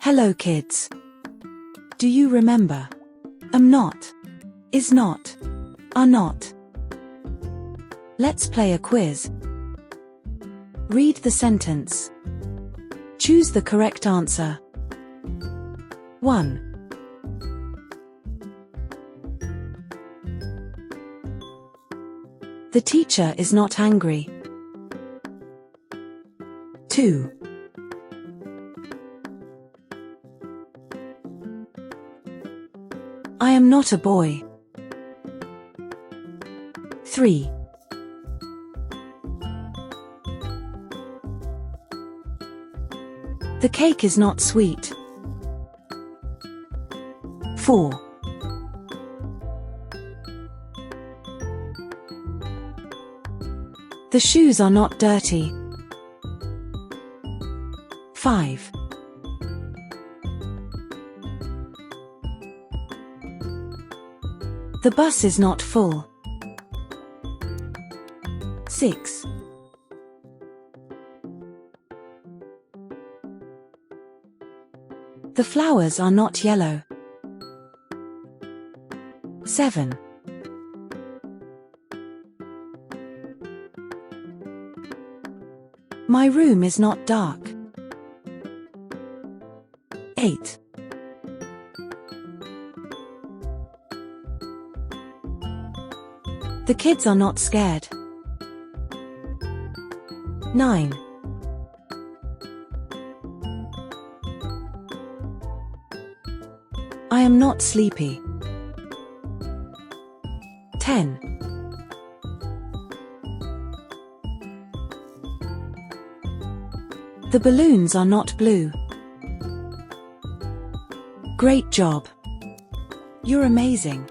Hello kids. Do you remember? Am not, is not, are not. Let's play a quiz. Read the sentence. Choose the correct answer. 1. The teacher is not angry. 2. I am not a boy. 3. The cake is not sweet. 4. The shoes are not dirty. 5. The bus is not full. 6. The flowers are not yellow. 7. My room is not dark. 8. The kids are not scared. 9. I am not sleepy. 10. The balloons are not blue. Great job. You're amazing.